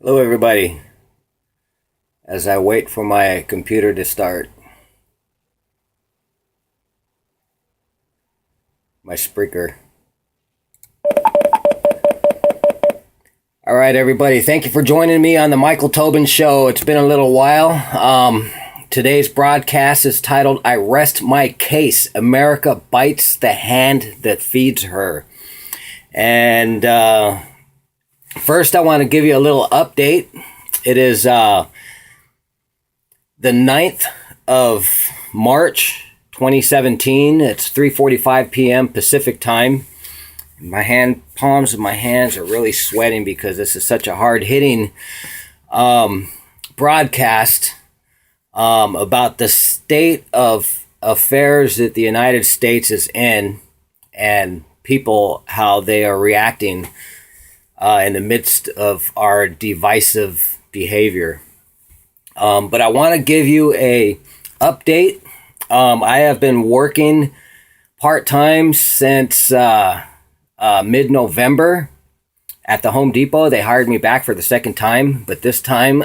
Hello, everybody. As I wait for my computer to start, my Spreaker. All right, everybody. Thank you for joining me on the Michael Tobin Show. It's been a little while. Today's broadcast is titled, I Rest My Case. America Bites the Hand That Feeds Her. And first, I want to give you a little update. It is the 9th of March, 2017. It's 3:45 p.m. Pacific time. Palms of my hands are really sweating because this is such a hard-hitting broadcast about the state of affairs that the United States is in and people, how they are reacting in the midst of our divisive behavior. But I want to give you a update. I have been working part-time since mid-November at the Home Depot. They hired me back for the second time, but this time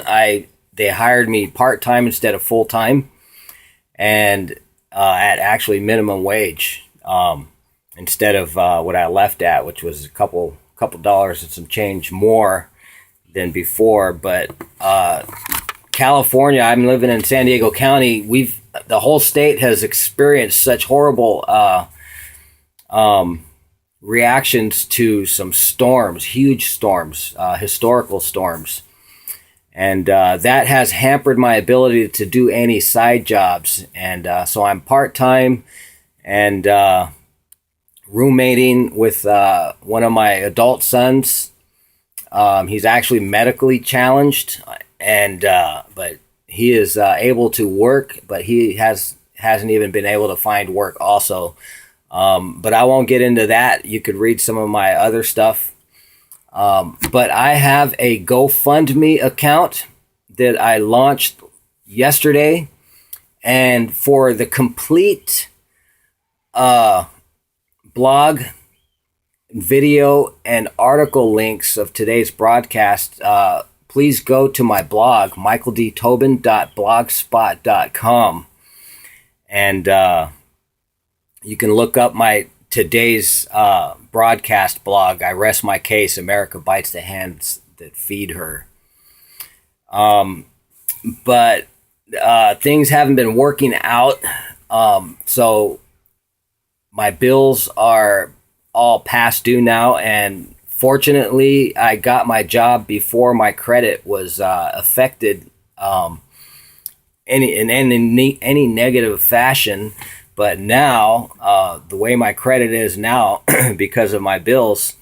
they hired me part-time instead of full-time, and at actually minimum wage instead of what I left at, which was a couple dollars and some change more than before. But California, I'm living in San Diego County. The whole state has experienced such horrible reactions to some storms, huge storms, historical storms. And that has hampered my ability to do any side jobs. And so I'm part-time and roommating with one of my adult sons. He's actually medically challenged, and but he is able to work, but he hasn't even been able to find work also. But I won't get into that. You could read some of my other stuff. But I have a GoFundMe account that I launched yesterday. And for the complete blog, video, and article links of today's broadcast, please go to my blog, michaeldtobin.blogspot.com. And you can look up my today's broadcast blog, I Rest My Case, America Bites the Hands That Feed Her. But things haven't been working out. So my bills are all past due now. And fortunately, I got my job before my credit was affected in any negative fashion. But now, the way my credit is now, because of my bills,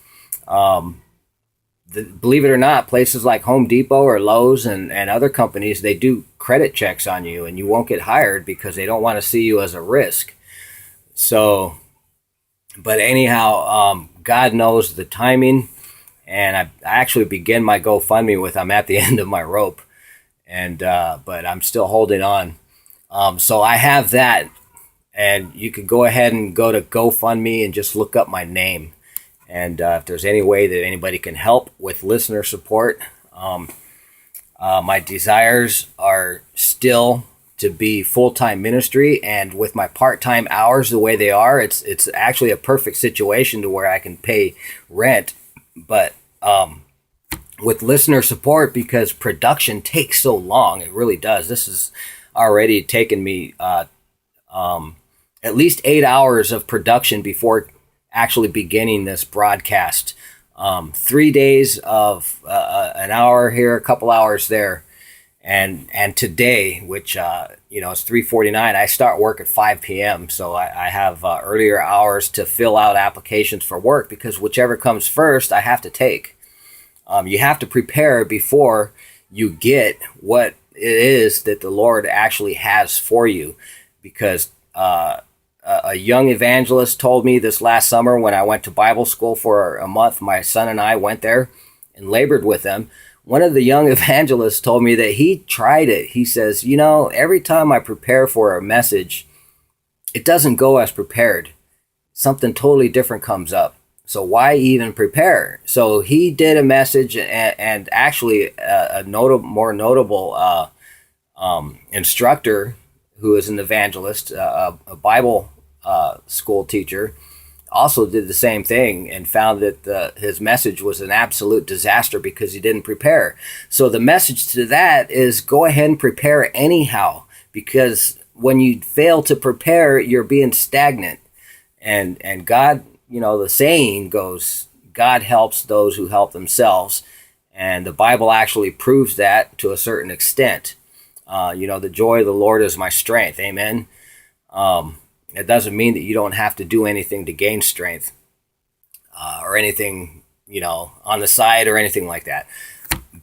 believe it or not, places like Home Depot or Lowe's and other companies, they do credit checks on you, and you won't get hired because they don't want to see you as a risk. So, but anyhow, God knows the timing, and I actually begin my GoFundMe with I'm at the end of my rope, and but I'm still holding on. So I have that. And you could go ahead and go to GoFundMe and just look up my name. And if there's any way that anybody can help with listener support, my desires are still to be full-time ministry. And with my part-time hours the way they are, it's actually a perfect situation to where I can pay rent. But with listener support, because production takes so long, it really does. This has already taken me at least 8 hours of production before actually beginning this broadcast. 3 days of an hour here, a couple hours there. And today, which, it's 3:49, I start work at 5 p.m. So I have earlier hours to fill out applications for work, because whichever comes first, I have to take. You have to prepare before you get what it is that the Lord actually has for you, because a young evangelist told me this last summer when I went to Bible school for a month. My son and I went there and labored with them. One of the young evangelists told me that he tried it. He says, every time I prepare for a message, it doesn't go as prepared. Something totally different comes up. So why even prepare? So he did a message, and actually a more notable instructor who is an evangelist, a Bible school teacher, also did the same thing and found that his message was an absolute disaster because he didn't prepare. So the message to that is go ahead and prepare anyhow, because when you fail to prepare, you're being stagnant. And God, the saying goes, God helps those who help themselves. And the Bible actually proves that to a certain extent. The joy of the Lord is my strength. Amen. It doesn't mean that you don't have to do anything to gain strength or anything, on the side or anything like that.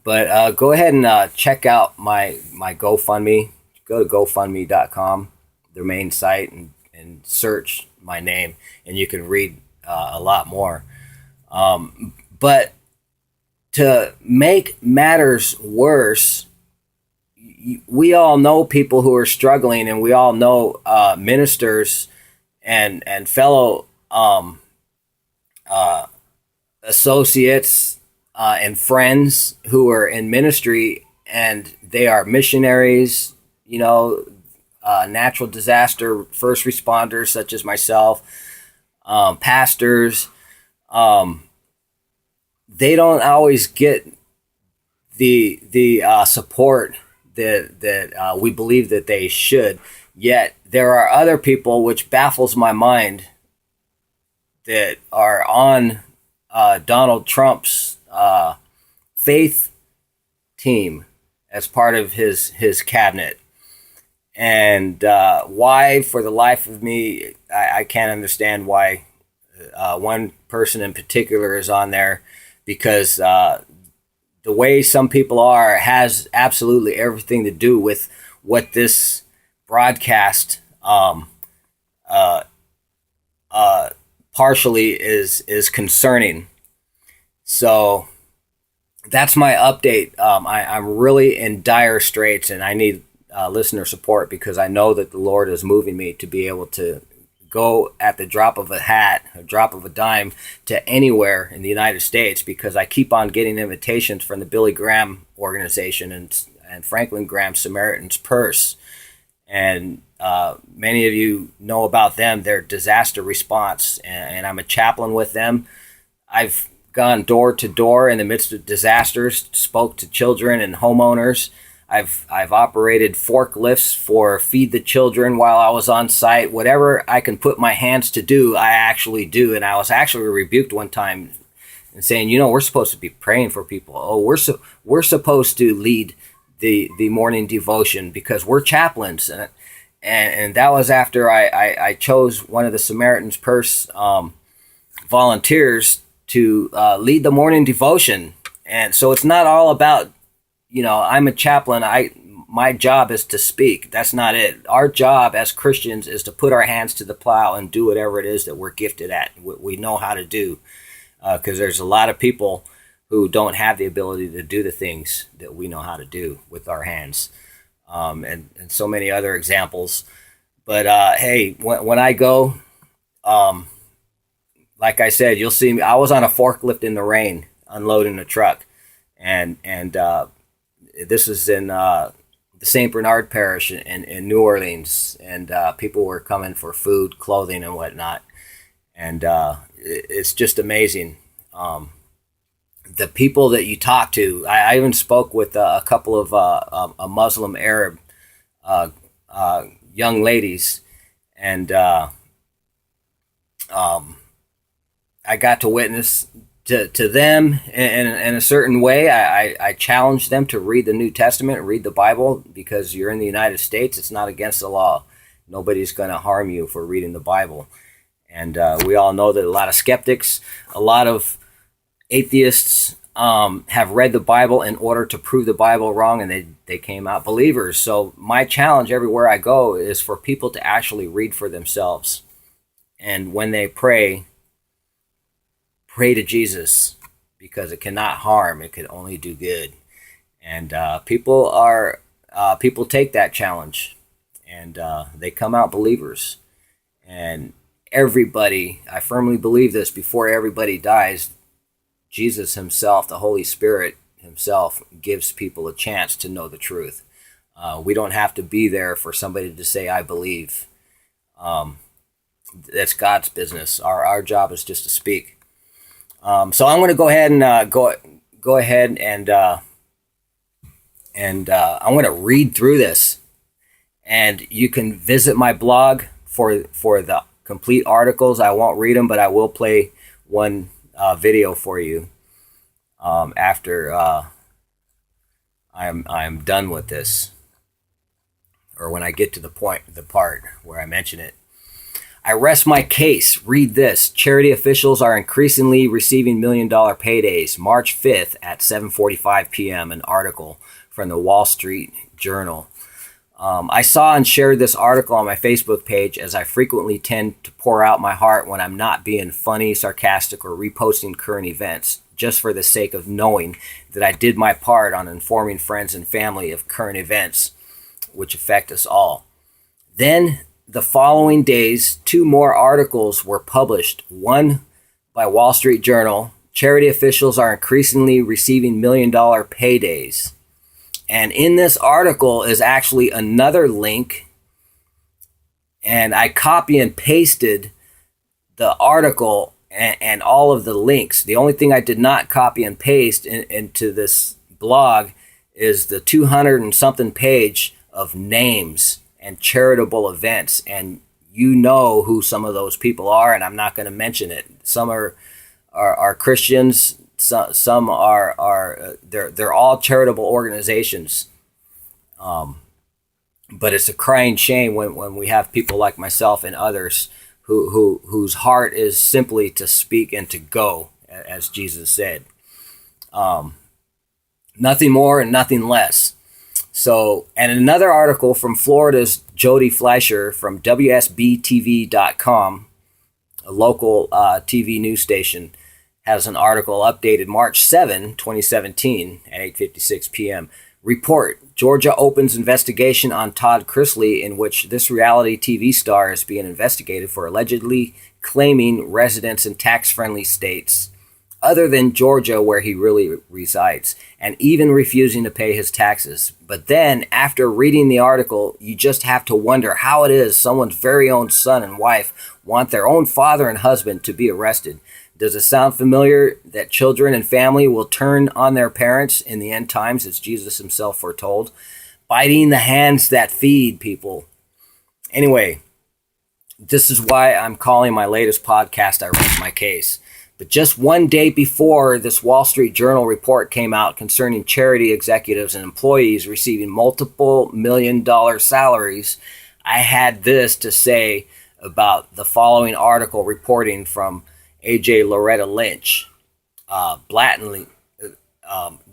But go ahead and check out my GoFundMe. Go to GoFundMe.com, their main site, and search my name, and you can read a lot more. But to make matters worse, we all know people who are struggling, and we all know ministers and fellow associates and friends who are in ministry, and they are missionaries, natural disaster first responders such as myself, pastors. They don't always get the support that we believe that they should. Yet there are other people, which baffles my mind, that are on Donald Trump's faith team as part of his cabinet. And why, for the life of me, I can't understand why one person in particular is on there, because the way some people are has absolutely everything to do with what this broadcast partially is concerning. So that's my update. I'm really in dire straits, and I need listener support, because I know that the Lord is moving me to be able to go at the drop of a hat, a drop of a dime, to anywhere in the United States, because I keep on getting invitations from the Billy Graham organization and Franklin Graham's Samaritan's Purse. And many of you know about them, their disaster response, and I'm a chaplain with them. I've gone door to door in the midst of disasters, spoke to children and homeowners. I've operated forklifts for Feed the Children while I was on site. Whatever I can put my hands to do, I actually do. And I was actually rebuked one time and saying, we're supposed to be praying for people. Oh, we're supposed to lead the morning devotion because we're chaplains. And that was after I chose one of the Samaritan's Purse volunteers to lead the morning devotion. And so it's not all about, I'm a chaplain. My job is to speak. That's not it. Our job as Christians is to put our hands to the plow and do whatever it is that we're gifted at, we know how to do. Because there's a lot of people who don't have the ability to do the things that we know how to do with our hands. And so many other examples. But hey, when I go, like I said, you'll see me. I was on a forklift in the rain unloading a truck. And this is in the St. Bernard Parish in New Orleans, and people were coming for food, clothing, and whatnot. And it's just amazing. The people that you talk to, I even spoke with a couple of a Muslim Arab young ladies, and I got to witness to them in a certain way. I challenged them to read the New Testament, read the Bible, because you're in the United States. It's not against the law. Nobody's going to harm you for reading the Bible. And we all know that a lot of skeptics, a lot of atheists have read the Bible in order to prove the Bible wrong, and they came out believers. So my challenge everywhere I go is for people to actually read for themselves. And when they pray to Jesus, because it cannot harm, it can only do good. And people take that challenge, and they come out believers. And everybody, I firmly believe this, before everybody dies, Jesus himself, the Holy Spirit himself, gives people a chance to know the truth. We don't have to be there for somebody to say, I believe. That's God's business. Our job is just to speak. So I'm going to go ahead and go ahead and I'm going to read through this. And you can visit my blog for the complete articles. I won't read them, but I will play one video for you after I'm done with this, or when I get to the part where I mention it. I rest my case. Read this. Charity officials are increasingly receiving $1 million paydays. March 5th at 7:45 p.m. An article from the Wall Street Journal. I saw and shared this article on my Facebook page, as I frequently tend to pour out my heart when I'm not being funny, sarcastic, or reposting current events, just for the sake of knowing that I did my part on informing friends and family of current events which affect us all. Then, the following days, 2 more articles were published. One by Wall Street Journal. Charity officials are increasingly receiving $1 million paydays. And in this article is actually another link, and I copy and pasted the article and all of the links. The only thing I did not copy and paste into this blog is the 200 and something page of names and charitable events. And you know who some of those people are, and I'm not going to mention it. Some are Christians. Some are they're all charitable organizations, but it's a crying shame when we have people like myself and others whose heart is simply to speak and to go, as Jesus said. Nothing more and nothing less. So, and another article from Florida's Jodie Fleischer from WSBTV.com, a local TV news station, has an article updated March 7, 2017 at 8:56 p.m. Report: Georgia opens investigation on Todd Chrisley, in which this reality TV star is being investigated for allegedly claiming residence in tax-friendly states other than Georgia, where he really resides, and even refusing to pay his taxes. But then, after reading the article, you just have to wonder how it is someone's very own son and wife want their own father and husband to be arrested. Does it sound familiar that children and family will turn on their parents in the end times, as Jesus himself foretold? Biting the hands that feed, people. Anyway, this is why I'm calling my latest podcast, I Rest My Case. But just one day before this Wall Street Journal report came out concerning charity executives and employees receiving multiple $1 million salaries, I had this to say about the following article reporting from AJ Loretta Lynch. Blatantly,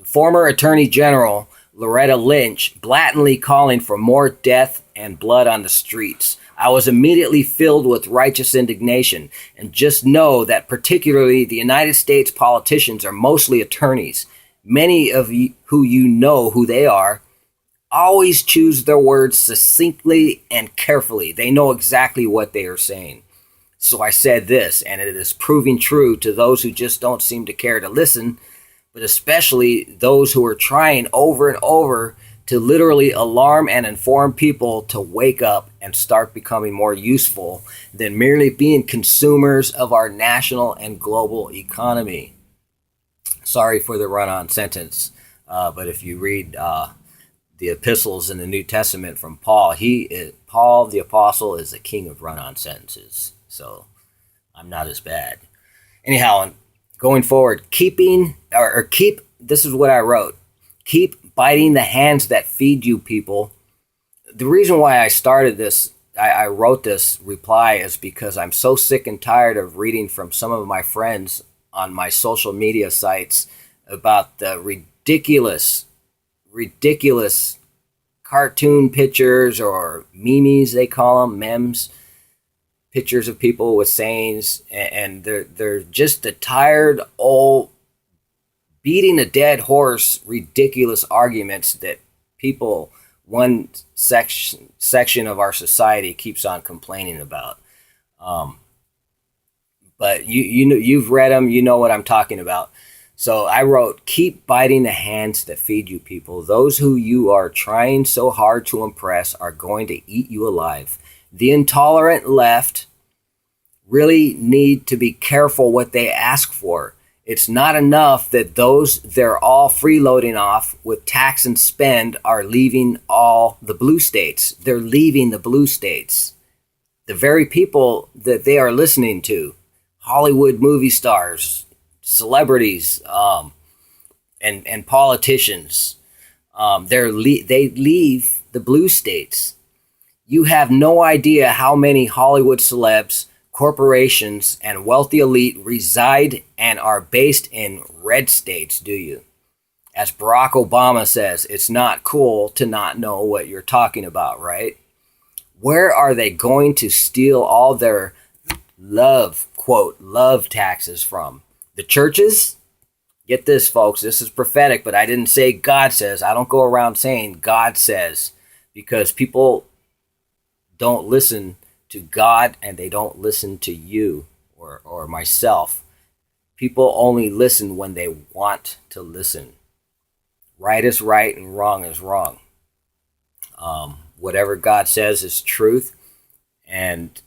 former Attorney General Loretta Lynch blatantly calling for more death and blood on the streets. I was immediately filled with righteous indignation, and just know that particularly the United States politicians are mostly attorneys. Many of you who know who they are always choose their words succinctly and carefully. They know exactly what they are saying. So I said this, and it is proving true to those who just don't seem to care to listen, but especially those who are trying over and over to literally alarm and inform people to wake up and start becoming more useful than merely being consumers of our national and global economy. Sorry for the run-on sentence, but if you read the epistles in the New Testament from Paul, Paul the Apostle is the king of run-on sentences. So I'm not as bad. Anyhow, going forward, keep, this is what I wrote. Keep biting the hands that feed you, people. The reason why I started this, I wrote this reply, is because I'm so sick and tired of reading from some of my friends on my social media sites about the ridiculous cartoon pictures, or memes they call them, memes, pictures of people with sayings, and they're just the tired old beating a dead horse, ridiculous arguments that people, one section of our society keeps on complaining about. you know, you've read them, you know what I'm talking about. So I wrote, keep biting the hands that feed you, people. Those who you are trying so hard to impress are going to eat you alive. The intolerant left really need to be careful what they ask for. It's not enough that those they're all freeloading off with tax and spend are leaving all the blue states. They're leaving the blue states. The very people that they are listening to, Hollywood movie stars, celebrities, and politicians, they leave the blue states. You have no idea how many Hollywood celebs, corporations, and wealthy elite reside and are based in red states, do you? As Barack Obama says, it's not cool to not know what you're talking about, right? Where are they going to steal all their love, quote, love taxes from? The churches? Get this, folks. This is prophetic, but I didn't say God says. I don't go around saying God says, because people don't listen to God and they don't listen to you or myself. People only listen when they want to listen. Right is right and wrong is wrong. Whatever God says is truth, and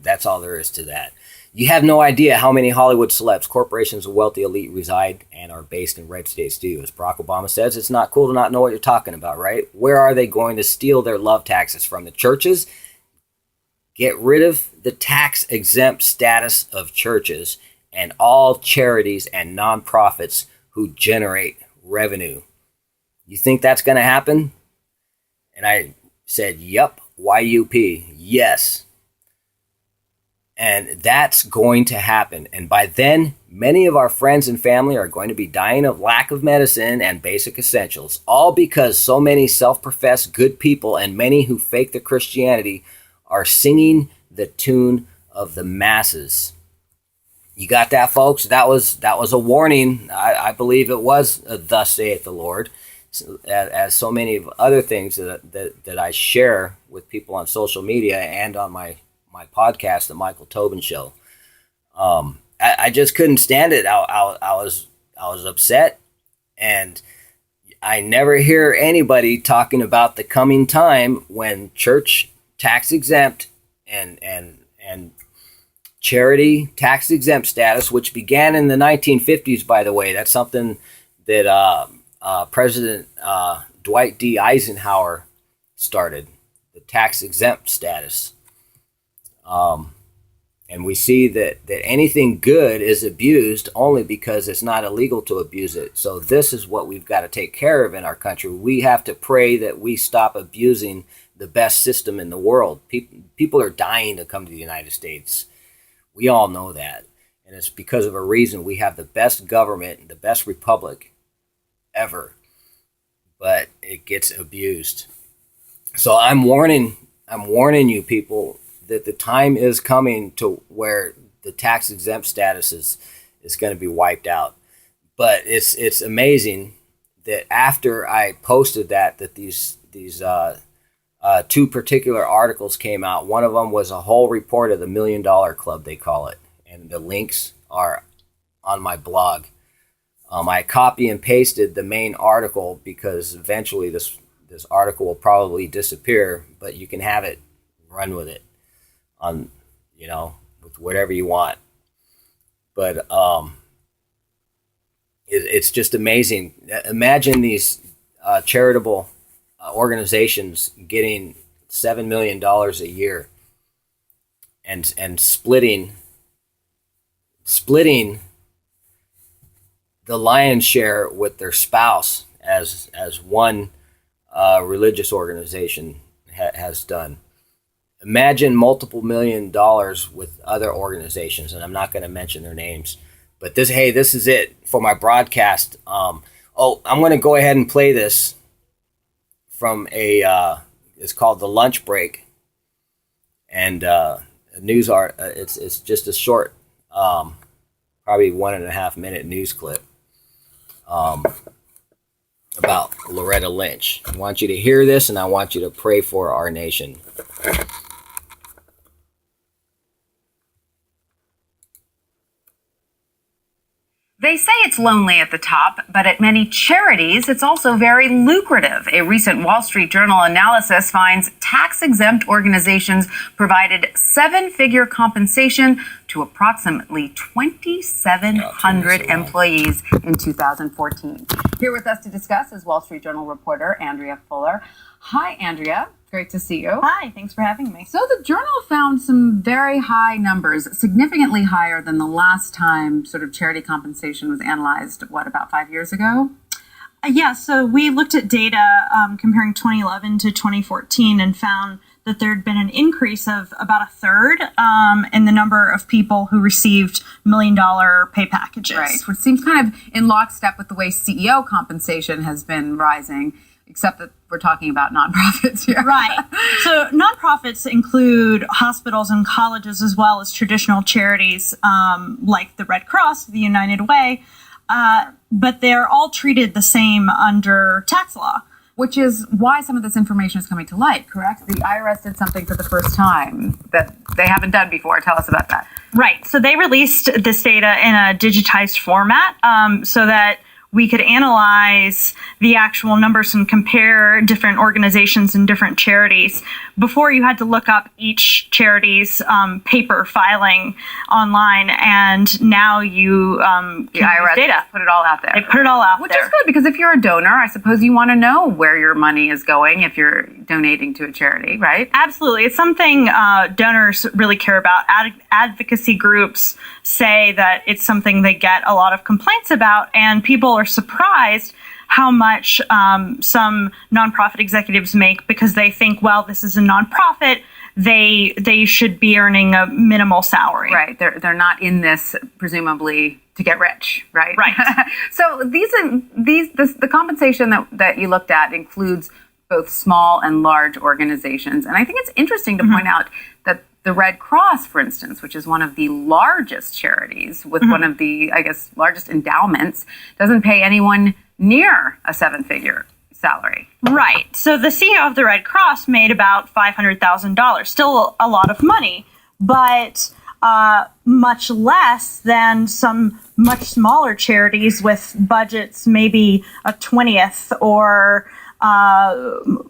that's all there is to that. You have no idea how many Hollywood celebs, corporations, and wealthy elite reside and are based in red states, do you? As Barack Obama says, it's not cool to not know what you're talking about, right? Where are they going to steal their love taxes from? The churches? Get rid of the tax-exempt status of churches and all charities and nonprofits who generate revenue. You think that's going to happen? And I said, yep, YUP, yes. And that's going to happen. And by then, many of our friends and family are going to be dying of lack of medicine and basic essentials, all because so many self-professed good people and many who fake their Christianity are singing the tune of the masses. You got that, folks? That was a warning. I believe it was thus saith the Lord, as so many of other things that I share with people on social media and on my podcast, The Michael Tobin Show. I just couldn't stand it. I was upset, and I never hear anybody talking about the coming time when church tax exempt and charity tax exempt status, which began in the 1950s, by the way. That's something that President Dwight D. Eisenhower started, the tax exempt status. And we see that anything good is abused only because it's not illegal to abuse it. So this is what we've got to take care of in our country. We have to pray that we stop abusing the best system in the world. People are dying to come to the United States. We all know that. And it's because of a reason. We have the best government, the best republic ever. But it gets abused. So I'm warning you, people, that the time is coming to where the tax exempt status is going to be wiped out. But it's amazing that after I posted that these two particular articles came out. One of them was a whole report of the $1 Million Club, they call it, and the links are on my blog. I copy and pasted the main article because eventually this article will probably disappear, but you can have it, run with it on, with whatever you want. But it's just amazing. Imagine these charitable organizations getting $7 million a year and splitting the lion's share with their spouse, as one religious organization has done. Imagine multiple $1 million with other organizations, and I'm not going to mention their names. But this is it for my broadcast. I'm going to go ahead and play this from it's called The Lunch Break, and a news art. It's just a short, probably 1.5 minute news clip about Loretta Lynch. I want you to hear this, and I want you to pray for our nation. They say it's lonely at the top, but at many charities, it's also very lucrative. A recent Wall Street Journal analysis finds tax-exempt organizations provided seven-figure compensation to approximately 2,700 employees in 2014. Here with us to discuss is Wall Street Journal reporter Andrea Fuller. Hi, Andrea. Great to see you. Hi, thanks for having me. So the Journal found some very high numbers, significantly higher than the last time sort of charity compensation was analyzed, about 5 years ago? Yeah, so we looked at data comparing 2011 to 2014 and found that there had been an increase of about a third in the number of people who received $1 million pay packages. Right, which seems kind of in lockstep with the way CEO compensation has been rising, except that we're talking about nonprofits here. Right. So nonprofits include hospitals and colleges as well as traditional charities like the Red Cross, the United Way, but they're all treated the same under tax law. Which is why some of this information is coming to light, correct? The IRS did something for the first time that they haven't done before. Tell us about that. Right. So they released this data in a digitized format so that we could analyze the actual numbers and compare different organizations and different charities. Before, you had to look up each charity's paper filing online, and now you the IRS data. Put it all out there. They put it all out Which there. is good, because if you're a donor, I suppose you want to know where your money is going if you're donating to a charity, right? Absolutely. It's something donors really care about. Advocacy groups say that it's something they get a lot of complaints about, and people are surprised how much some nonprofit executives make because they think, well, this is a nonprofit. They should be earning a minimal salary. Right. They're not in this presumably to get rich, right? Right. So the compensation that you looked at includes both small and large organizations. And I think it's interesting to point out that the Red Cross, for instance, which is one of the largest charities with one of the, I guess, largest endowments, doesn't pay anyone near a seven-figure salary. Right. So the CEO of the Red Cross made about $500,000, still a lot of money, but much less than some much smaller charities with budgets maybe a 20th or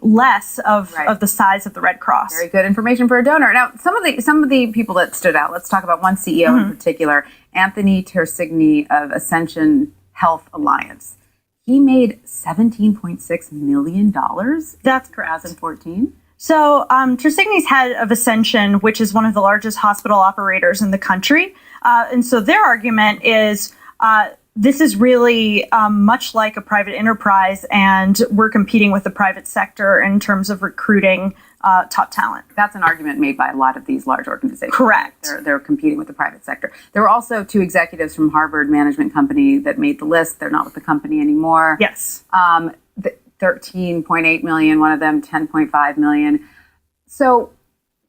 less of the size of the Red Cross. Very good information for a donor. Now, some of the people that stood out. Let's talk about one CEO in particular, Anthony Tersigni of Ascension Health Alliance. He made $17.6 million. That's correct. 2014. So Tersigni's head of Ascension, which is one of the largest hospital operators in the country, and so their argument is this is really much like a private enterprise, and we're competing with the private sector in terms of recruiting top talent. That's an argument made by a lot of these large organizations. Correct. They're competing with the private sector. There were also two executives from Harvard Management Company that made the list. They're not with the company anymore. Yes. 13.8 million, one of them 10.5 million. So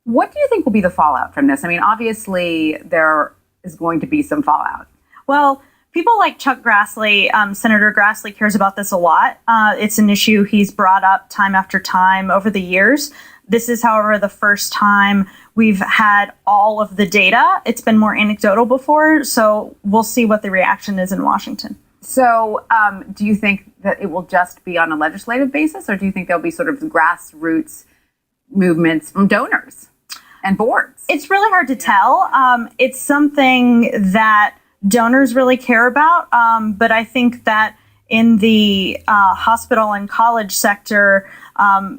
what do you think will be the fallout from this? I mean, obviously there is going to be some fallout. Well, people like Chuck Grassley, Senator Grassley cares about this a lot. It's an issue he's brought up time after time over the years. This is, however, the first time we've had all of the data. It's been more anecdotal before, so we'll see what the reaction is in Washington. So do you think that it will just be on a legislative basis, or do you think there'll be sort of grassroots movements from donors and boards? It's really hard to tell. It's something that donors really care about, but I think that in the hospital and college sector,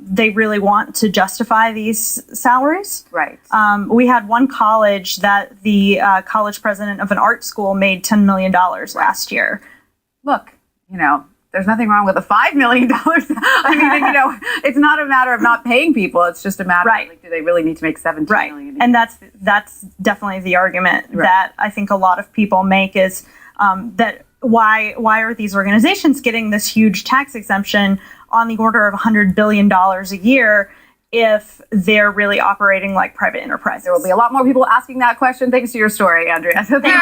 they really want to justify these salaries. Right. We had one college that the college president of an art school made $10 million last year. Look, there's nothing wrong with a $5 million. I mean, it's not a matter of not paying people. It's just a matter of, like, do they really need to make $17 million? And that's definitely the argument that I think a lot of people make is that why are these organizations getting this huge tax exemption on the order of $100 billion a year if they're really operating like private enterprises? There will be a lot more people asking that question thanks to your story, Andrea. So thank you.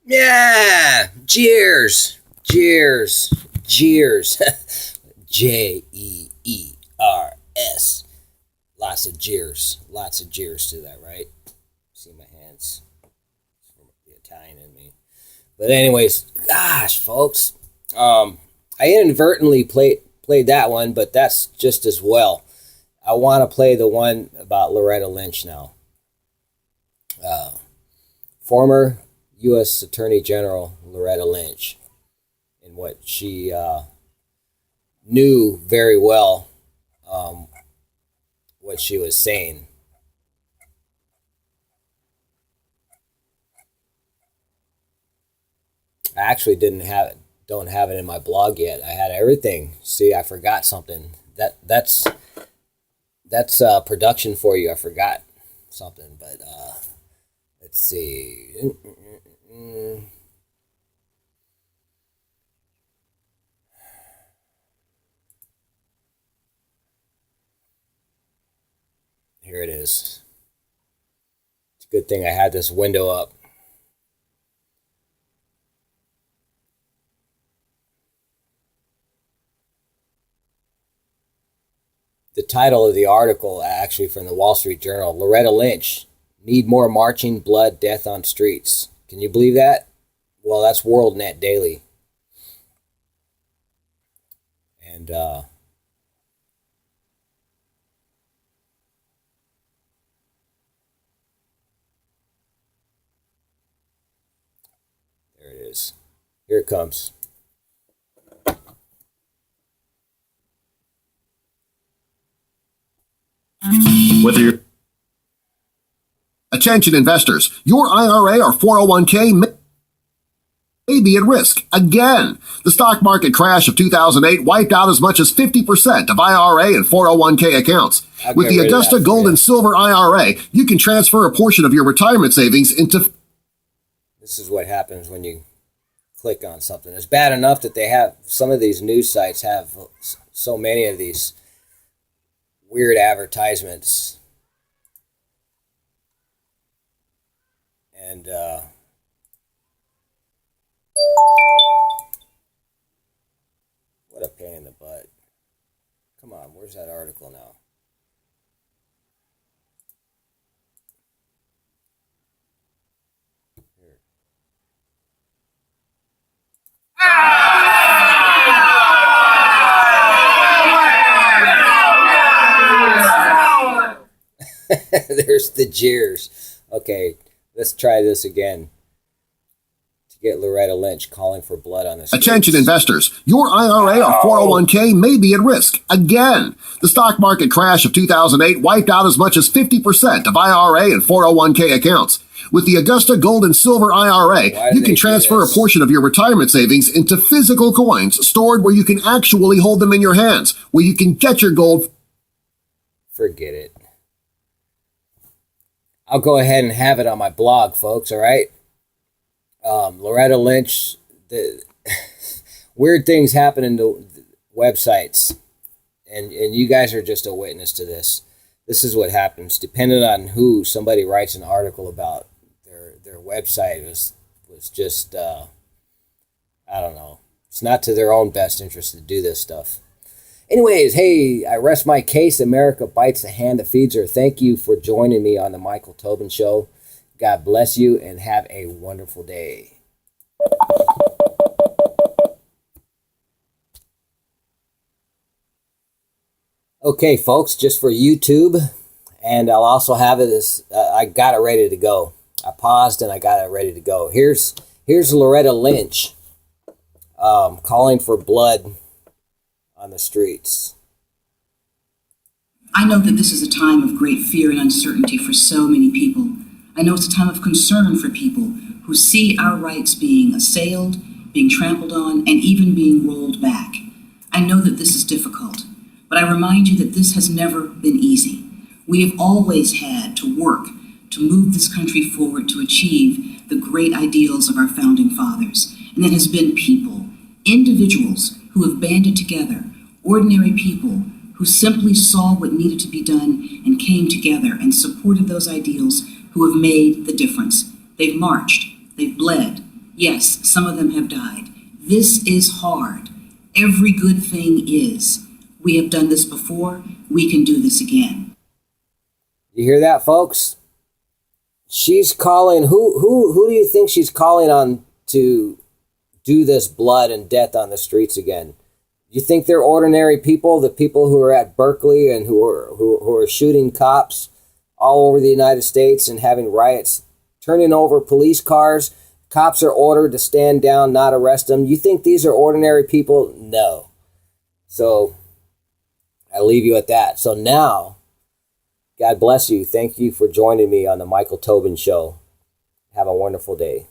Yeah, jeers, jeers, jeers. Jeers. Lots lots of jeers to that, right? See my hands, it's from the Italian in me. But anyways, gosh, folks, I inadvertently played that one, but that's just as well. I want to play the one about Loretta Lynch now. Former U.S. Attorney General Loretta Lynch, and what she knew very well, what she was saying. I actually don't have it in my blog yet. I had everything. See, I forgot something. That's production for you. I forgot something, but let's see. Here it is. It's a good thing I had this window up. The title of the article, actually from the Wall Street Journal, Loretta Lynch, need more marching, blood, death on streets. Can you believe that? Well, that's WorldNet Daily. And there it is. Here it comes. Whether you're Attention investors, your IRA or 401k may be at risk again. The stock market crash of 2008 wiped out as much as 50% of IRA and 401k accounts. With the Augusta Gold and Silver IRA, you can transfer a portion of your retirement savings into... This is what happens when you click on something. It's bad enough that they have, some of these news sites have so many of these weird advertisements. And what a pain in the butt. Come on, where's that article now? Here. There's the jeers. Okay, let's try this again. To get Loretta Lynch calling for blood on this. Attention investors, your IRA or 401k may be at risk again. The stock market crash of 2008 wiped out as much as 50% of IRA and 401k accounts. With the Augusta Gold and Silver IRA, you can transfer a portion of your retirement savings into physical coins stored where you can actually hold them in your hands, where you can get your gold. Forget it. I'll go ahead and have it on my blog, folks, all right? Loretta Lynch, weird things happen in the websites, and you guys are just a witness to this. This is what happens. Depending on who somebody writes an article about, their website was just, I don't know. It's not to their own best interest to do this stuff. Anyways, hey, I rest my case. America bites the hand that feeds her. Thank you for joining me on the Michael Tobin Show. God bless you and have a wonderful day. Okay, folks, just for YouTube, and I'll also have it as, I got it ready to go. I paused and I got it ready to go. Here's Loretta Lynch calling for blood on the streets. I know that this is a time of great fear and uncertainty for so many people. I know it's a time of concern for people who see our rights being assailed, being trampled on, and even being rolled back. I know that this is difficult, but I remind you that this has never been easy. We have always had to work to move this country forward to achieve the great ideals of our founding fathers. And it has been people, individuals who have banded together, ordinary people who simply saw what needed to be done and came together and supported those ideals, who have made the difference. They've marched, they've bled. Yes, some of them have died. This is hard. Every good thing is. We have done this before, we can do this again. You hear that, folks? She's calling. Who do you think she's calling on to do this blood and death on the streets again? You think they're ordinary people, the people who are at Berkeley and who are shooting cops all over the United States and having riots, turning over police cars? Cops are ordered to stand down, not arrest them. You think these are ordinary people? No. So I leave you at that. So now, God bless you. Thank you for joining me on the Michael Tobin Show. Have a wonderful day.